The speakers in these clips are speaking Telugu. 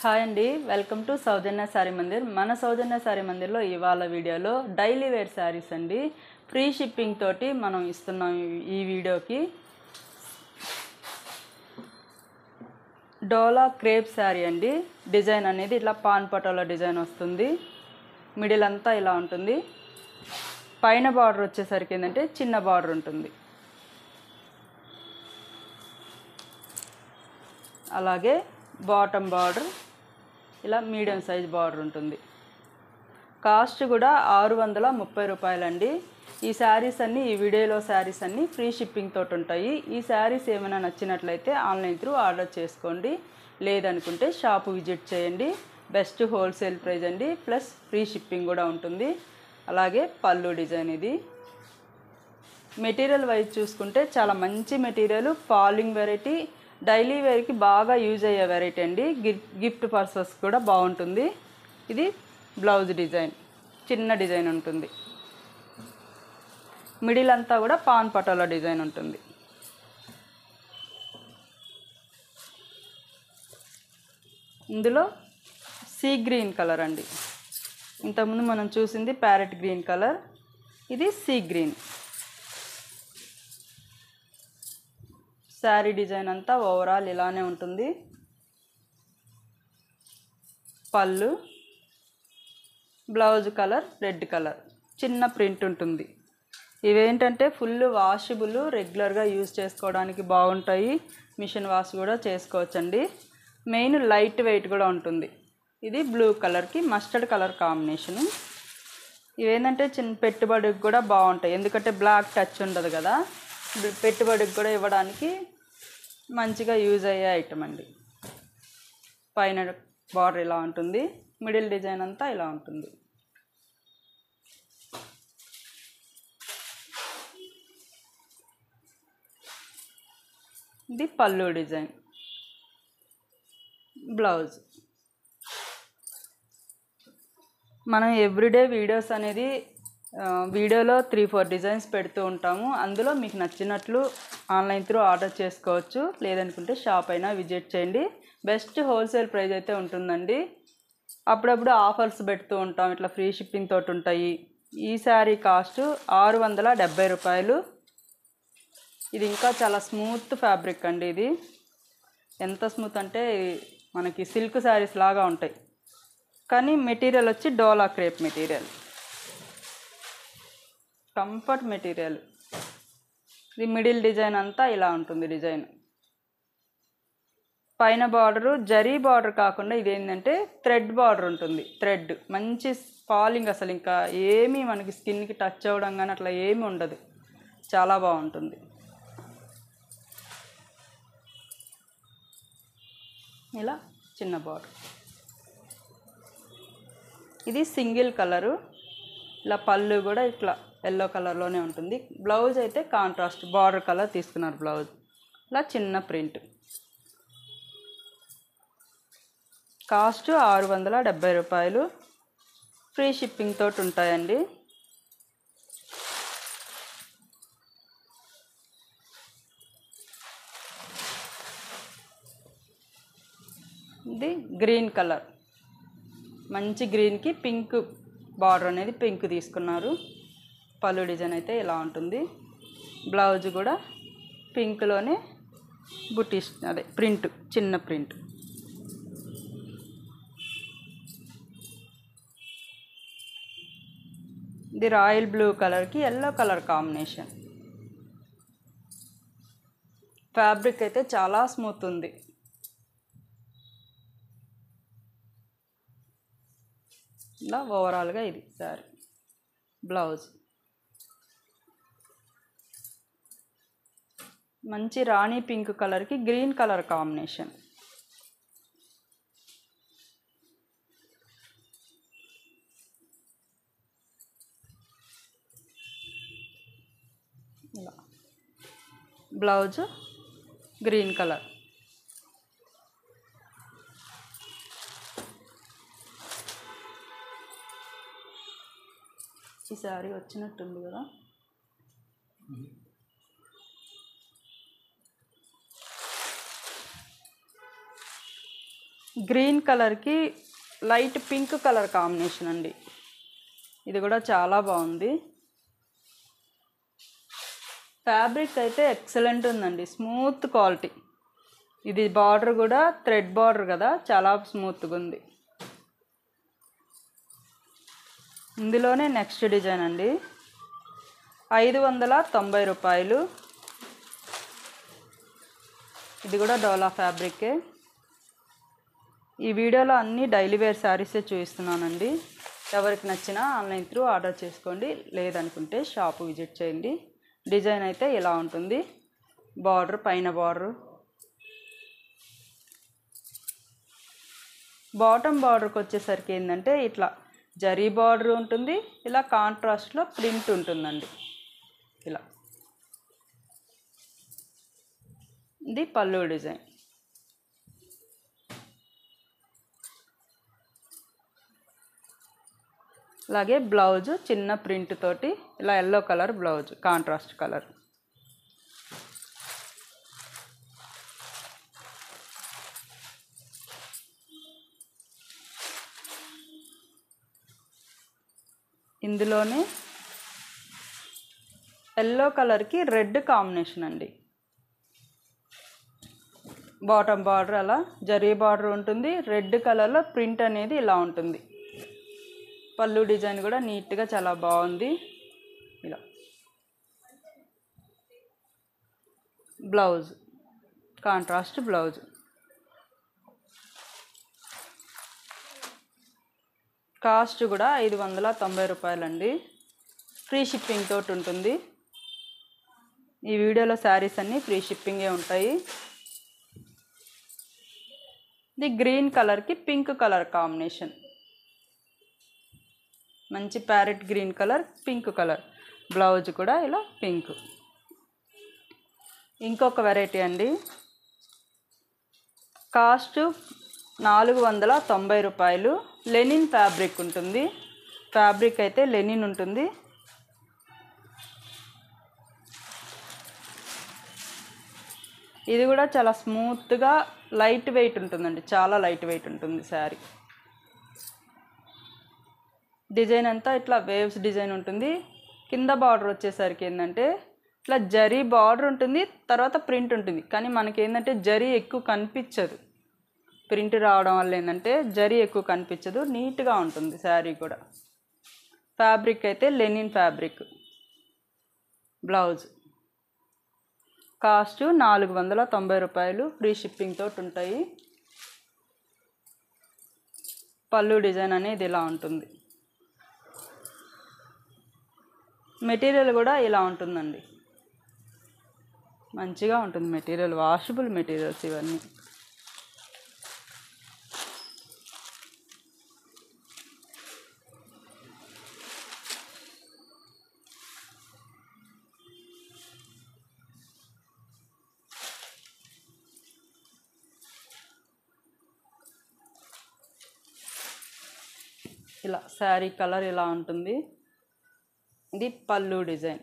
హాయ్ అండి, వెల్కమ్ టు సౌజన్య శారీ మందిర్. మన సౌజన్య శారీ మందిర్లో ఇవాళ వీడియోలో డైలీ వేర్ శారీస్ అండి. ఫ్రీ షిప్పింగ్ తోటి మనం ఇస్తున్నాం ఈ వీడియోకి. డోలా క్రేప్ శారీ అండి. డిజైన్ అనేది ఇట్లా పాన్ పటోలా డిజైన్ వస్తుంది. మిడిల్ అంతా ఇలా ఉంటుంది. పైన బార్డర్ వచ్చేసరికి ఏంటంటే చిన్న బార్డర్ ఉంటుంది. అలాగే బాటమ్ బార్డర్ ఇలా మీడియం సైజ్ బార్డర్ ఉంటుంది. కాస్ట్ కూడా 630 రూపాయలండి. ఈ శారీస్ అన్నీ, ఈ వీడియోలో శారీస్ అన్నీ ఫ్రీ షిప్పింగ్ తోటి ఉంటాయి. ఈ శారీస్ ఏమైనా నచ్చినట్లయితే ఆన్లైన్ త్రూ ఆర్డర్ చేసుకోండి, లేదనుకుంటే షాపు విజిట్ చేయండి. బెస్ట్ హోల్సేల్ ప్రైస్ అండి, ప్లస్ ఫ్రీ షిప్పింగ్ కూడా ఉంటుంది. అలాగే పళ్ళు డిజైన్ ఇది. మెటీరియల్ వైజ్ చూసుకుంటే చాలా మంచి మెటీరియల్, ఫాలింగ్ వెరైటీ, డైలీ వేర్కి బాగా యూజ్ అయ్యే వెరైటీ అండి. గిఫ్ట్ పర్పస్ కూడా బాగుంటుంది. ఇది బ్లౌజ్ డిజైన్, చిన్న డిజైన్ ఉంటుంది. మిడిల్ అంతా కూడా పాన్ పటోలా డిజైన్ ఉంటుంది. ఇందులో సీ గ్రీన్ కలర్ అండి. ఇంతకుముందు మనం చూసింది ప్యారెట్ గ్రీన్ కలర్, ఇది సీ గ్రీన్. శారీ డిజైన్ అంతా ఓవరాల్ ఇలానే ఉంటుంది. పళ్ళు, బ్లౌజ్ కలర్ రెడ్ కలర్, చిన్న ప్రింట్ ఉంటుంది. ఇవేంటంటే ఫుల్ వాషబుల్, రెగ్యులర్గా యూజ్ చేసుకోవడానికి బాగుంటాయి. మిషన్ వాష్ కూడా చేసుకోవచ్చండి. మెయిన్ లైట్ వెయిట్ కూడా ఉంటుంది. ఇది బ్లూ కలర్కి మస్టర్డ్ కలర్ కాంబినేషను. ఇవేంటంటే చిన్న పెట్టుబడికి కూడా బాగుంటాయి, ఎందుకంటే బ్లాక్ టచ్ ఉండదు కదా. పెట్టుబడికి కూడా ఇవ్వడానికి మంచిగా యూజ్ అయ్యే ఐటమ్ అండి. పైన బార్డర్ ఇలా ఉంటుంది, మిడిల్ డిజైన్ అంతా ఇలా ఉంటుంది. ఇది పళ్ళు డిజైన్, బ్లౌజ్. మనం ఎవ్రీడే వీడియోస్ అనేది వీడియోలో 3-4 డిజైన్స్ పెడుతూ ఉంటాము. అందులో మీకు నచ్చినట్లు ఆన్లైన్ త్రూ ఆర్డర్ చేసుకోవచ్చు, లేదనుకుంటే షాప్ అయినా విజిట్ చేయండి. బెస్ట్ హోల్సేల్ ప్రైస్ అయితే ఉంటుందండి. అప్పుడప్పుడు ఆఫర్స్ పెడుతూ ఉంటాం, ఇట్లా ఫ్రీ షిప్పింగ్ తోటి ఉంటాయి. ఈ శారీ కాస్ట్ 670 రూపాయలు. ఇది ఇంకా చాలా స్మూత్ ఫ్యాబ్రిక్ అండి. ఇది ఎంత స్మూత్ అంటే మనకి సిల్క్ శారీస్ లాగా ఉంటాయి, కానీ మెటీరియల్ వచ్చి డోలా క్రేప్ మెటీరియల్, కంఫర్ట్ మెటీరియల్. ఇది మిడిల్ డిజైన్ అంతా ఇలా ఉంటుంది. డిజైన్ పైన బార్డరు జరీ బార్డర్ కాకుండా ఇదేంటంటే థ్రెడ్ బార్డర్ ఉంటుంది. థ్రెడ్ మంచి ఫాలింగ్, అసలు ఇంకా ఏమీ మనకి స్కిన్కి టచ్ అవ్వడం కానీ అట్లా ఏమీ ఉండదు, చాలా బాగుంటుంది. ఇలా చిన్న బార్డర్. ఇది సింగిల్ కలరు. ఇలా పళ్ళు కూడా ఇట్లా ఎల్లో కలర్లోనే ఉంటుంది. బ్లౌజ్ అయితే కాంట్రాస్ట్ బార్డర్ కలర్ తీసుకున్నారు బ్లౌజ్. ఇలా చిన్న ప్రింట్. కాస్ట్ 670 రూపాయలు. ఫ్రీ షిప్పింగ్ తోటి ఉంటాయండి. ఇది గ్రీన్ కలర్, మంచి గ్రీన్కి పింక్ బార్డర్ అనేది పింక్ తీసుకున్నారు. పళ్ళు డిజైన్ అయితే ఇలా ఉంటుంది. బ్లౌజ్ కూడా పింక్లోనే బుటీస్, అదే ప్రింట్, చిన్న ప్రింట్. ఇది రాయల్ బ్లూ కలర్కి ఎల్లో కలర్ కాంబినేషన్. ఫ్యాబ్రిక్ అయితే చాలా స్మూత్ ఉంది. ఇలా ఓవరాల్గా ఇది సారీ. బ్లౌజ్ మంచి రాణి పింక్ కలర్కి గ్రీన్ కలర్ కాంబినేషన్. ఇలా బ్లౌజ్ గ్రీన్ కలర్. ఈ శారీ వచ్చినట్టుంది కదా. గ్రీన్ కలర్కి లైట్ పింక్ కలర్ కాంబినేషన్ అండి. ఇది కూడా చాలా బాగుంది. ఫ్యాబ్రిక్ అయితే ఎక్సలెంట్ ఉందండి, స్మూత్ క్వాలిటీ. ఇది బార్డర్ కూడా థ్రెడ్ బార్డర్ కదా, చాలా స్మూత్గా ఉంది. ఇందులోనే నెక్స్ట్ డిజైన్ అండి, 590 రూపాయలు. ఇది కూడా డోలా ఫ్యాబ్రికే. ఈ వీడియోలో అన్ని డైలీ వేర్ శారీసే చూపిస్తున్నానండి. ఎవరికి నచ్చినా ఆన్లైన్ త్రూ ఆర్డర్ చేసుకోండి, లేదనుకుంటే షాప్ విజిట్ చేయండి. డిజైన్ అయితే ఇలా ఉంటుంది. బార్డర్ పైన బార్డర్, బాటమ్ బార్డర్కి వచ్చేసరికి ఏంటంటే ఇట్లా జరీ బార్డర్ ఉంటుంది, ఇలా కాంట్రాస్ట్లో ప్రింట్ ఉంటుందండి. ఇలా ఇది పళ్ళు డిజైన్. అలాగే బ్లౌజ్ చిన్న ప్రింట్ తోటి ఇలా yellow colour blouse, contrast colour. ఇందులోనే ఎల్లో కలర్కి రెడ్ కాంబినేషన్ అండి. బాటమ్ బార్డర్ అలా జరీ బార్డర్ ఉంటుంది, రెడ్ కలర్లో ప్రింట్ అనేది ఇలా ఉంటుంది. పళ్ళు డిజైన్ కూడా నీట్గా చాలా బాగుంది. ఇలా బ్లౌజ్ కాంట్రాస్ట్ బ్లౌజ్. కాస్ట్ కూడా 590 రూపాయలండి. ఫ్రీ షిప్పింగ్ తోటి ఉంటుంది. ఈ వీడియోలో శారీస్ అన్నీ ఫ్రీ షిప్పింగే ఉంటాయి. ఇది గ్రీన్ కలర్కి పింక్ కలర్ కాంబినేషన్, మంచి parrot green colour, pink colour. Blouse కూడా ఇలా పింక్. ఇంకొక వెరైటీ అండి, కాస్ట్ 490 రూపాయలు. లెనిన్ ఫ్యాబ్రిక్ ఉంటుంది. ఫ్యాబ్రిక్ అయితే లెనిన్ ఉంటుంది. ఇది కూడా చాలా స్మూత్గా లైట్ వెయిట్ ఉంటుందండి, చాలా లైట్ వెయిట్ ఉంటుంది శారీ. డిజైన్ అంతా ఇట్లా వేవ్స్ డిజైన్ ఉంటుంది. కింద బార్డర్ వచ్చేసరికి ఏంటంటే ఇట్లా జరీ బార్డర్ ఉంటుంది, తర్వాత ప్రింట్ ఉంటుంది. కానీ మనకేంటంటే జరీ ఎక్కువ కనిపించదు, ప్రింట్ రావడం వల్ల ఏంటంటే జరీ ఎక్కువ కనిపించదు, నీట్గా ఉంటుంది శారీ కూడా. ఫ్యాబ్రిక్ అయితే లెనిన్ ఫ్యాబ్రిక్. బ్లౌజ్ కాస్ట్ 490 రూపాయలు, ఫ్రీ షిప్పింగ్ తోటి ఉంటాయి. పళ్ళు డిజైన్ అనేది ఇలా ఉంటుంది. మెటీరియల్ కూడా ఇలా ఉంటుందండి, మంచిగా ఉంటుంది మెటీరియల్, వాషబుల్ మెటీరియల్స్ ఇవన్నీ. ఇలా శారీ కలర్ ఇలా ఉంటుంది. ఇది పళ్ళు డిజైన్.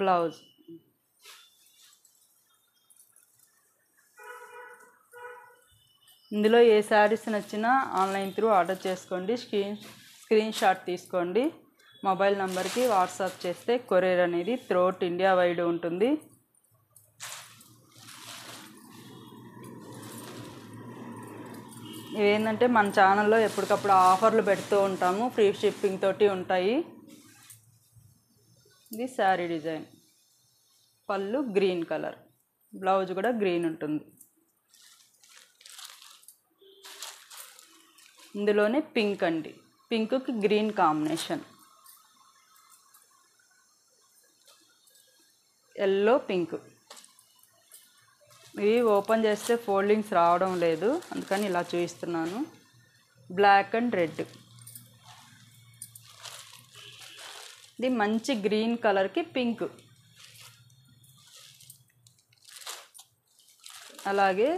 బ్లౌజ్ ఇందులో ఏ శారీస్ నచ్చినా ఆన్లైన్ త్రూ ఆర్డర్ చేసుకోండి. స్క్రీన్ షాట్ తీసుకోండి, మొబైల్ నెంబర్కి వాట్సాప్ చేస్తే కొరియర్ అనేది త్రూఅవుట్ ఇండియా వైడ్ ఉంటుంది. ఇవేంటంటే మన ఛానల్లో ఎప్పటికప్పుడు ఆఫర్లు పెడుతూ ఉంటాము, ఫ్రీ షిప్పింగ్ తోటి ఉంటాయి. ఇది శారీ డిజైన్. పళ్ళు గ్రీన్ కలర్, బ్లౌజ్ కూడా గ్రీన్ ఉంటుంది. ఇందులోనే పింక్ అండి, పింక్కి గ్రీన్ కాంబినేషన్, ఎల్లో పింక్. ఇవి ఓపెన్ చేస్తే ఫోల్డింగ్స్ రావడం లేదు, అందుకని ఇలా చూపిస్తున్నాను. Black and red. ఇది మంచి గ్రీన్ కలర్కి పింక్. అలాగే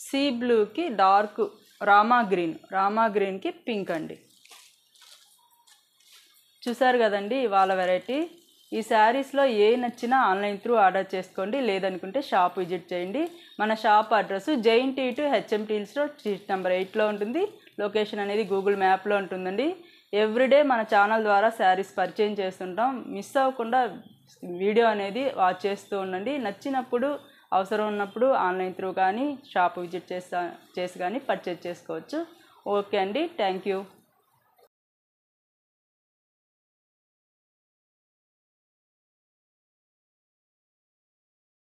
సీ బ్లూకి డార్క్ రామా గ్రీన్కి పింక్ అండి. చూసారు కదండి ఇవాళ వెరైటీ. ఈ శారీస్లో ఏ నచ్చినా ఆన్లైన్ త్రూ ఆర్డర్ చేసుకోండి, లేదనుకుంటే షాప్ విజిట్ చేయండి. మన shop address JNT2 HMT Hills Road street number 8లో ఉంటుంది. లొకేషన్ అనేది గూగుల్ మ్యాప్లో ఉంటుందండి. ఎవ్రీడే మన ఛానల్ ద్వారా శారీస్ పరిచయం చేస్తుంటాం. మిస్ అవ్వకుండా వీడియో అనేది వాచ్ చేస్తూ ఉండండి. నచ్చినప్పుడు అవసరం ఉన్నప్పుడు ఆన్లైన్ త్రూ కానీ షాప్ విజిట్ చేసి కానీ పర్చేజ్ చేసుకోవచ్చు. ఓకే అండి, థ్యాంక్ యూ.